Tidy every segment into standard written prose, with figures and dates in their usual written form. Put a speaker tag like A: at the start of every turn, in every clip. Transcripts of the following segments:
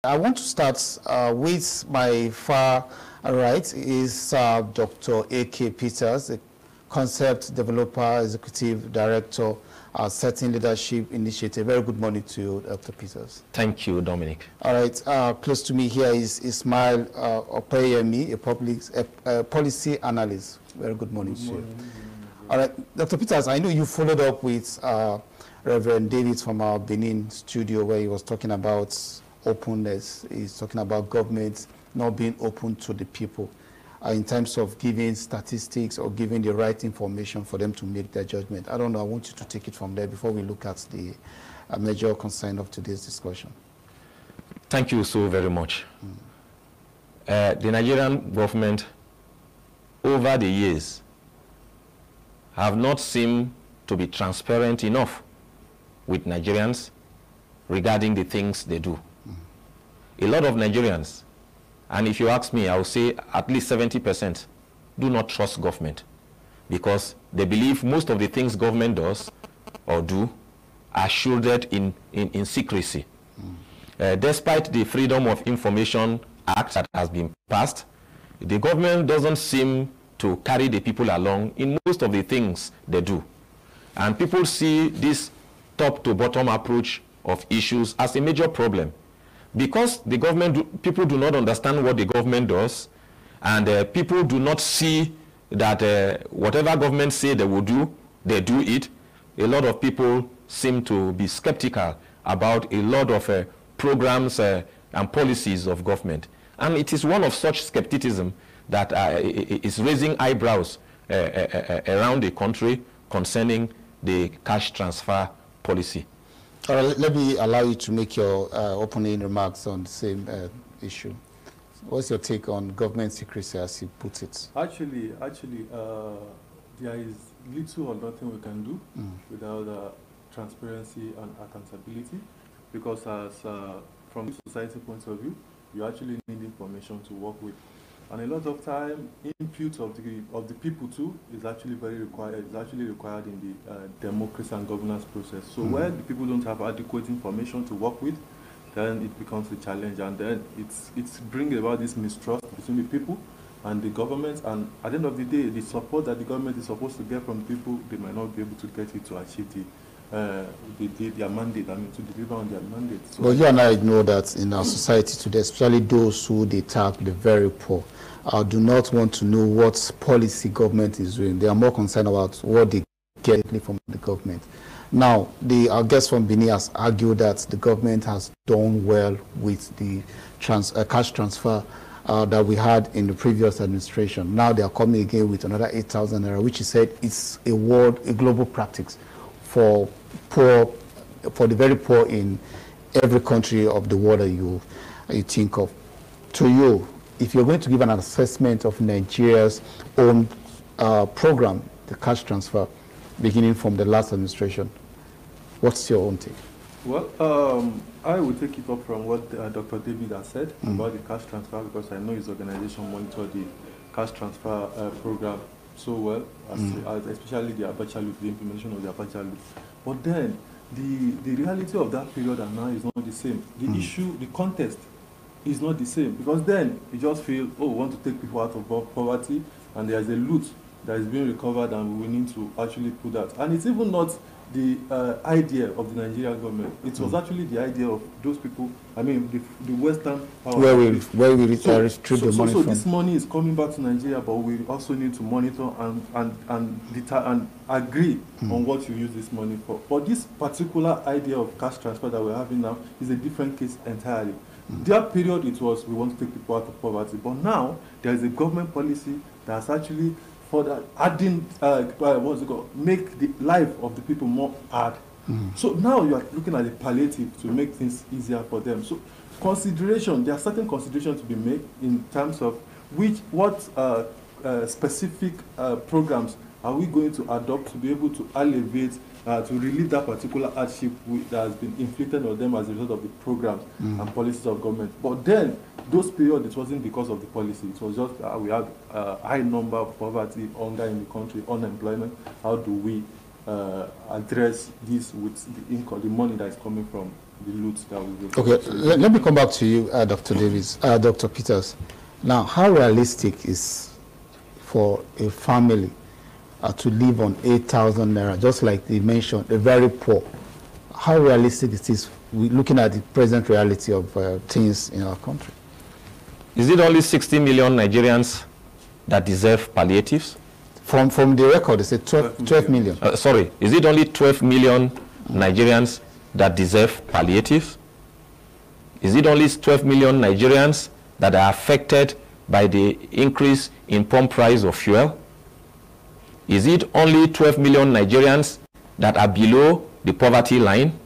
A: I want to start with my far right is Dr. A.K. Peters, the Concept Developer Executive Director, Setting Leadership Initiative. Very good morning to you, Dr. Peters.
B: Thank you, Dominic.
A: All right, close to me here is Ismail Opeyemi, a policy analyst. Very good morning to you. All right, Dr. Peters, I know you followed up with Reverend David from our Benin studio where he was talking about openness. He's talking about government not being open to the people in terms of giving statistics or giving the right information for them to make their judgment. I don't know, I want you to take it from there before we look at the major concern of today's discussion.
B: Thank you so very much. The Nigerian government over the years have not seemed to be transparent enough with Nigerians regarding the things they do. A lot of Nigerians, and if you ask me, I will say at least 70% do not trust government because they believe most of the things government does or do are shielded in secrecy. Despite the Freedom of Information Act that has been passed, the government doesn't seem to carry the people along in most of the things they do. And people see this top-to-bottom approach of issues as a major problem. Because the government, people do not understand what the government does, and people do not see that whatever government say they will do, they do it. A lot of people seem to be skeptical about a lot of programs and policies of government. And it is one of such skepticism that is raising eyebrows around the country concerning the cash transfer policy.
A: All right, let me allow you to make your opening remarks on the same issue. What's your take on government secrecy as you put it?
C: Actually, there is little or nothing we can do without transparency and accountability, because as from the society point of view, you actually need information to work with. And a lot of time, input of the people too is actually very required. It's actually required in the democracy and governance process. So when the people don't have adequate information to work with, then it becomes a challenge, and then it's bringing about this mistrust between the people and the government. And at the end of the day, the support that the government is supposed to get from people, they might not be able to get it to achieve their mandate, to deliver on their mandate. So
A: well, you and I know that in our society today, especially those who they tag the very poor, do not want to know what policy government is doing. They are more concerned about what they get from the government. Now, our guest from Benin has argued that the government has done well with the cash transfer that we had in the previous administration. Now they are coming again with another 8,000 naira, which he said is a global practice for the very poor in every country of the world that you think of. To you, if you're going to give an assessment of Nigeria's own program, the cash transfer, beginning from the last administration, what's your own take?
C: Well, I will take it up from what Dr. David has said about the cash transfer, because I know his organization monitored the cash transfer program so well, especially the Abacha loop, the implementation of the Abacha loop. But then, the reality of that period and now is not the same. The issue, the context is not the same, because then you just feel, oh, we want to take people out of poverty, and there's a loot that is being recovered, and we need to actually put that. And it's even not the idea of the Nigerian government. It was actually the idea of those people, I mean, the Western power. Where we retrieve the money from. So this money is coming back to Nigeria, but we also need to monitor and agree on what you use this money for. But this particular idea of cash transfer that we're having now is a different case entirely. That period, it was, we want to take people out of poverty. But now, there is a government policy that's actually further adding, what's it called, make the life of the people more hard. So now you are looking at the palliative to make things easier for them. So there are certain considerations to be made in terms of what specific programs are we going to adopt to be able to alleviate, to relieve that particular hardship that has been inflicted on them as a result of the programs and policies of government. But then, those periods, it wasn't because of the policy. It was just we had a high number of poverty, hunger in the country, unemployment. How do we address this with the income, the money that is coming from the loot that we will.
A: Okay, let me come back to you, Dr. Davis, Dr. Peters. Now, how realistic is for a family to live on 8,000 naira, just like they mentioned, the very poor? How realistic it is looking at the present reality of things in our country?
B: Is it only 60 million Nigerians that deserve palliatives?
A: From the record, they say 12 million.
B: Sorry, is it only 12 million Nigerians that deserve palliatives? Is it only 12 million Nigerians that are affected by the increase in pump price of fuel? Is it only 12 million Nigerians that are below the poverty line?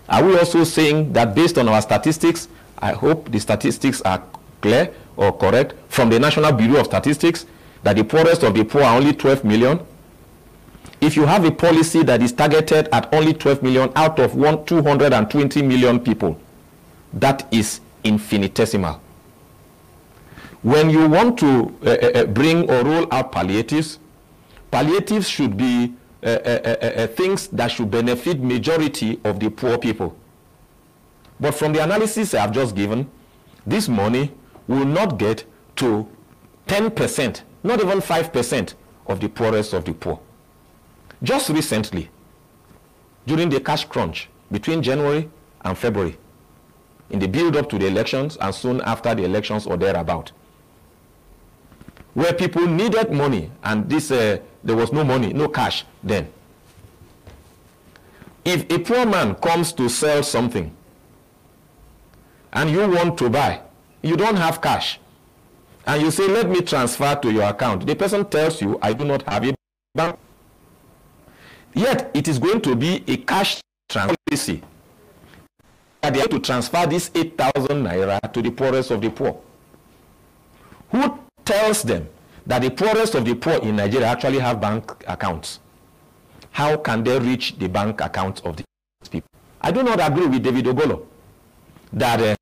B: Are we also saying that based on our statistics, I hope the statistics are clear or correct, from the National Bureau of Statistics, that the poorest of the poor are only 12 million? If you have a policy that is targeted at only 12 million out of 220 million people, that is infinitesimal. When you want to bring or roll out palliatives, palliatives should be things that should benefit majority of the poor people. But from the analysis I have just given, this money will not get to 10%, not even 5% of the poorest of the poor. Just recently, during the cash crunch between January and February, in the build-up to the elections and soon after the elections or thereabout, where people needed money and there was no money, no cash then. If a poor man comes to sell something and you want to buy, you don't have cash, and you say, let me transfer to your account, the person tells you, I do not have a bank. Yet it is going to be a cash transfer policy that they have to transfer this 8,000 naira to the poorest of the poor. Who tells them that the poorest of the poor in Nigeria actually have bank accounts? How can they reach the bank accounts of these people? I do not agree with David Ogolo that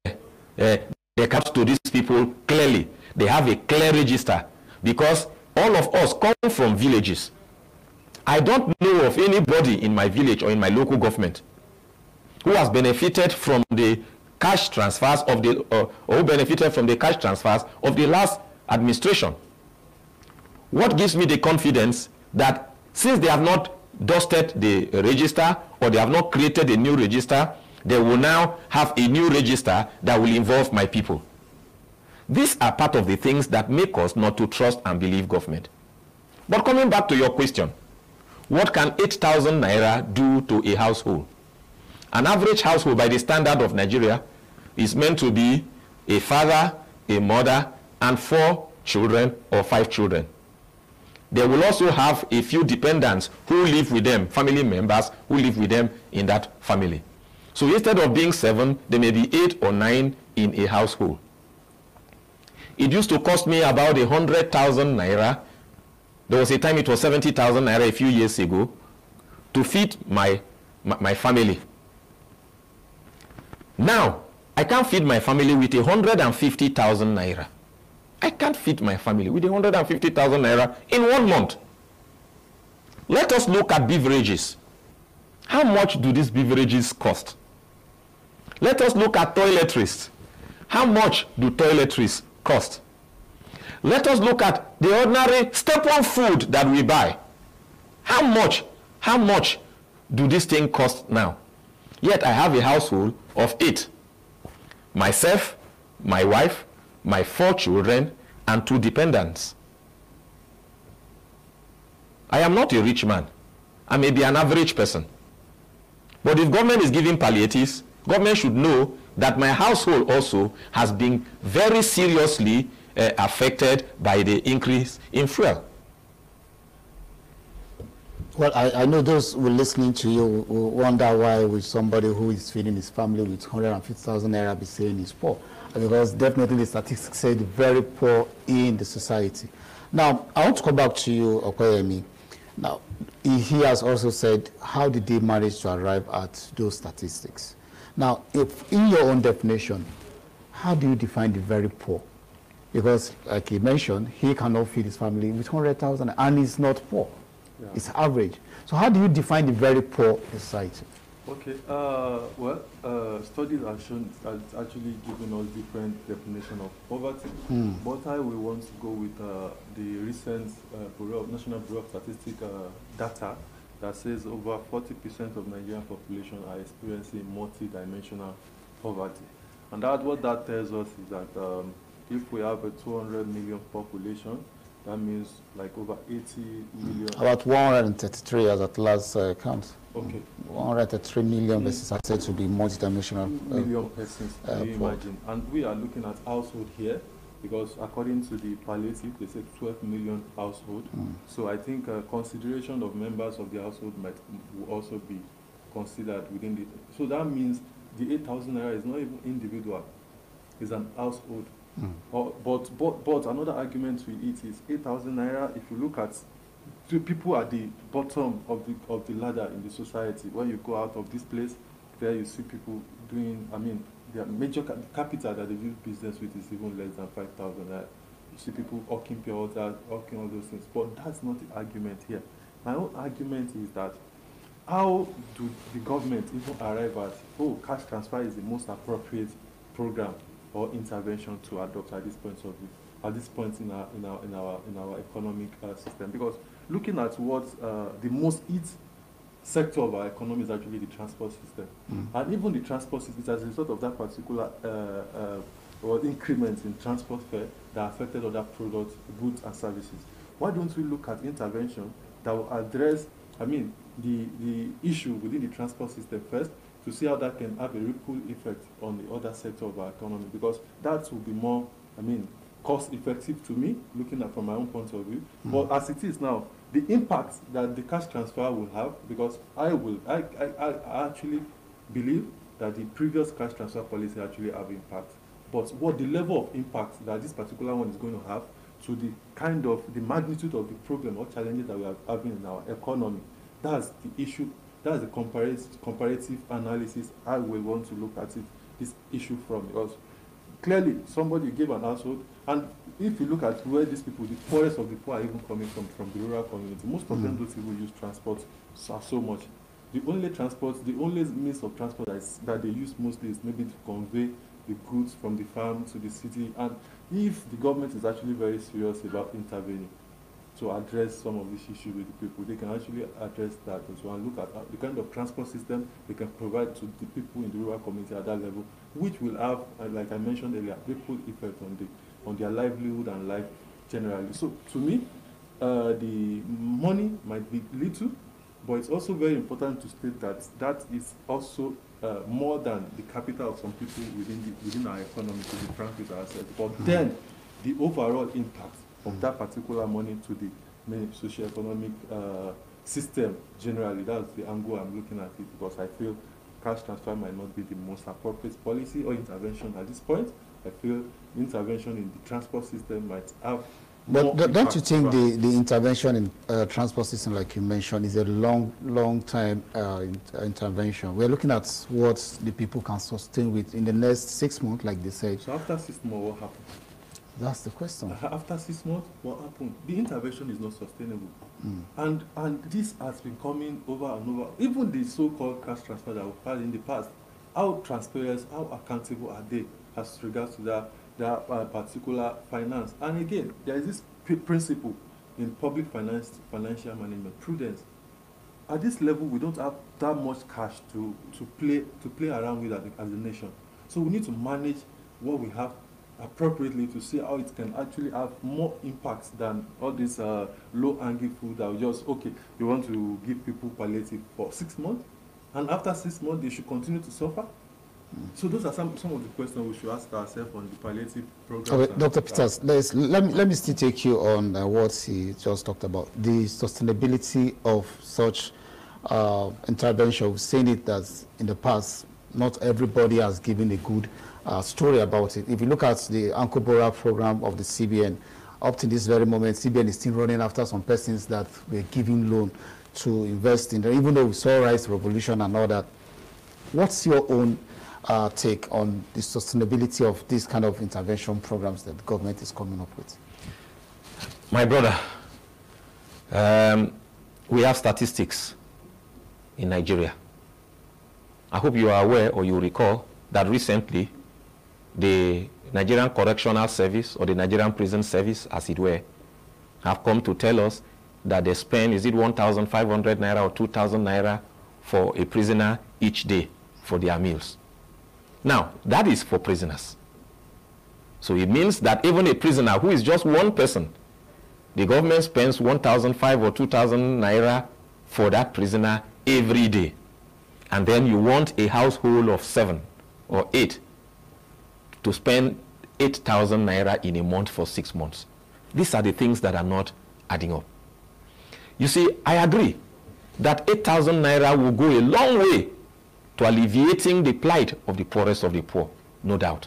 B: they come to these people clearly. They have a clear register, because all of us come from villages. I don't know of anybody in my village or in my local government who has benefited from the cash transfers of the or who benefited from the cash transfers of the last administration. What gives me the confidence that since they have not dusted the register or they have not created a new register, they will now have a new register that will involve my people? These are part of the things that make us not to trust and believe government. But coming back to your question, what can 8,000 naira do to a household? An average household by the standard of Nigeria is meant to be a father, a mother, and 4 children or 5 children. They will also have a few dependents who live with them, family members who live with them in that family. So instead of being 7, there may be 8 or 9 in a household. It used to cost me about 100,000 naira. There was a time it was 70,000 naira a few years ago to feed my family. Now, I can't feed my family with 150,000 naira. I can't feed my family with 150,000 naira in 1 month. Let us look at beverages. How much do these beverages cost? Let us look at toiletries. How much do toiletries cost? Let us look at the ordinary staple food that we buy. How much do these things cost now? Yet I have a household of 8. Myself, my wife, my 4 children, and 2 dependents. I am not a rich man. I may be an average person. But if government is giving palliatives, government should know that my household also has been very seriously affected by the increase in fuel.
A: Well, I know those who are listening to you will wonder why would somebody who is feeding his family with 150,000 naira be saying he's poor. Because definitely the statistics say the very poor in the society. Now, I want to come back to you, Okoyemi. Now, he has also said, how did they manage to arrive at those statistics? Now, if in your own definition, how do you define the very poor? Because, like he mentioned, he cannot feed his family with 100,000 and he's not poor. Yeah. It's average. So how do you define the very poor in society?
C: Okay. Studies have shown that it's actually giving us different definition of poverty. But I will want to go with the recent National Bureau of Statistics data that says over 40% of Nigerian population are experiencing multi-dimensional poverty. And what that tells us is that if we have a 200 million population, that means like over 80 million.
A: About 133 as at last count.
C: Okay.
A: 133 million versus are said to be multidimensional.
C: Million persons, can you imagine? And we are looking at household here, because according to the Palliatives, they said 12 million household. So I think consideration of members of the household will also be considered within the. So that means the 8,000 naira is not even individual, it's an household. But another argument with it is 8,000 naira. If you look at the people at the bottom of the ladder in the society, when you go out of this place, there you see people doing. I mean, the major capital that they do business with is even less than 5,000 naira. You see people hawking pure water, hawking all those things. But that's not the argument here. My own argument is that how do the government even arrive at, oh, cash transfer is the most appropriate program or intervention to adopt at this point of view, at this point in our economic system? Because looking at what the most hit sector of our economy is actually the transport system, and even the transport system, as a result of that particular increment in transport fare that affected other products, goods and services. Why don't we look at intervention that will address, I mean, the issue within the transport system first, to see how that can have a ripple effect on the other sector of our economy? Because that will be more, I mean, cost effective to me, looking at from my own point of view. But as it is now, the impact that the cash transfer will have, because I actually believe that the previous cash transfer policy actually have impact. But what the level of impact that this particular one is going to have to the kind of the magnitude of the problem or challenges that we are having in our economy, that's the issue. That's the comparative analysis I will want to look at this issue from. Because clearly somebody gave an household, and if you look at where these people, the poorest of the poor, are even coming from the rural community, most of them don't even use transport so much. The only means of transport that they use mostly is maybe to convey the goods from the farm to the city. And if the government is actually very serious about intervening to address some of these issues with the people, they can actually address that as well, and look at the kind of transport system they can provide to the people in the rural community at that level, which will have, like I mentioned earlier, ripple effect on their livelihood and life generally. So to me, the money might be little, but it's also very important to state that that is also more than the capital of some people within our economy, to be frank with ourselves. But then the overall impact of that particular money to the socio-economic system generally, that's the angle I'm looking at it, because I feel cash transfer might not be the most appropriate policy or intervention at this point. I feel intervention in the transport system might have. But
A: don't you think the intervention in transport system, like you mentioned, is a long time intervention? We're looking at what the people can sustain with in the next 6 months, like they said.
C: So after 6 months, what happens?
A: That's the question.
C: After 6 months, what happened? The intervention is not sustainable. And this has been coming over and over. Even the so-called cash transfer that we've had in the past, how transparent, how accountable are they as regards to that particular finance? And again, there is this principle in public financial management, prudence. At this level, we don't have that much cash to play around with as a nation. So we need to manage what we have appropriately to see how it can actually have more impact than all this low-hanging fruit that we just, okay, you want to give people palliative for 6 months, and after 6 months they should continue to suffer. So those are some of the questions we should ask ourselves on the palliative program.
A: Okay, Dr. Peters, let me still take you on what he just talked about, the sustainability of such intervention. We've seen it that in the past, not everybody has given a good story about it. If you look at the Ankobora program of the CBN, up to this very moment, CBN is still running after some persons that were giving loan to invest in, even though we saw rice revolution and all that. What's your own take on the sustainability of these kind of intervention programs that the government is coming up with?
B: My brother, we have statistics in Nigeria. I hope you are aware or you recall that recently the Nigerian Correctional Service, or the Nigerian Prison Service, as it were, have come to tell us that they spend, is it 1,500 naira or 2,000 naira for a prisoner each day for their meals. Now, that is for prisoners. So it means that even a prisoner who is just one person, the government spends 1,500 or 2,000 naira for that prisoner every day. And then you want a household of 7 or 8 to spend 8,000 naira in a month for 6 months. These are the things that are not adding up. You see, I agree that 8,000 naira will go a long way to alleviating the plight of the poorest of the poor, no doubt.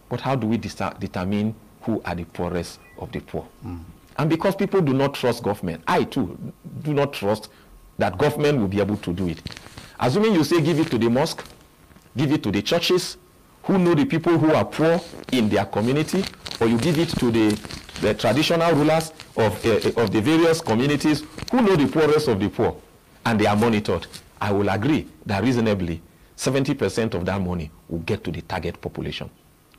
B: But how do we determine who are the poorest of the poor? And because people do not trust government, I too do not trust that government will be able to do it. Assuming you say give it to the mosque, give it to the churches, who know the people who are poor in their community, or you give it to the traditional rulers of the various communities who know the poorest of the poor, and they are monitored, I will agree that reasonably 70% of that money will get to the target population.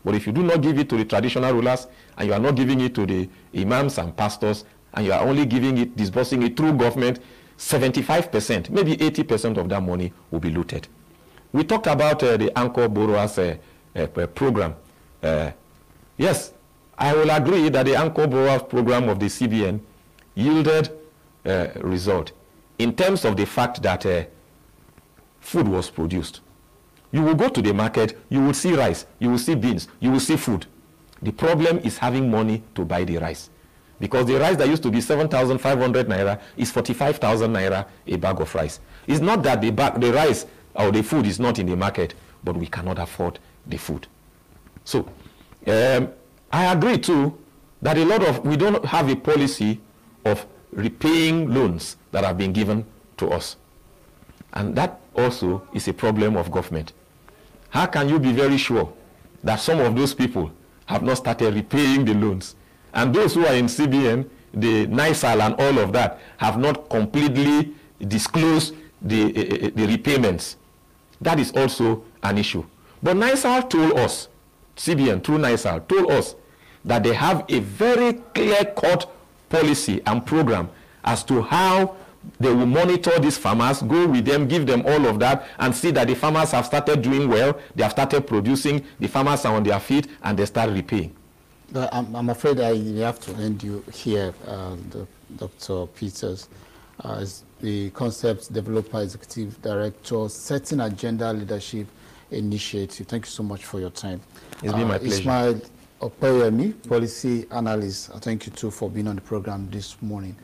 B: But if you do not give it to the traditional rulers, and you are not giving it to the imams and pastors, and you are only giving it, disbursing it through government, 75%, maybe 80% of that money will be looted. We talked about the anchor borrowers program. Yes, I will agree that the anchor borrowers program of the CBN yielded result in terms of the fact that food was produced. You will go to the market, you will see rice, you will see beans, you will see food. The problem is having money to buy the rice. Because the rice that used to be 7,500 naira is 45,000 naira a bag of rice. It's not that the rice or the food is not in the market, but we cannot afford the food. So, I agree too that we don't have a policy of repaying loans that have been given to us. And that also is a problem of government. How can you be very sure that some of those people have not started repaying the loans? And those who are in CBN, the NISAL and all of that, have not completely disclosed the repayments. That is also an issue. But NISAL told us, CBN through NISAL told us that they have a very clear-cut policy and program as to how they will monitor these farmers, go with them, give them all of that, and see that the farmers have started doing well, they have started producing, the farmers are on their feet, and they start repaying.
A: I'm afraid I have to end you here, Dr. Peters, as the Concept Developer Executive Director, Setting Agenda Leadership Initiative. Thank you so much for your time.
B: It's been my pleasure.
A: Ismail Opeyemi, Policy Analyst. Thank you too for being on the program this morning.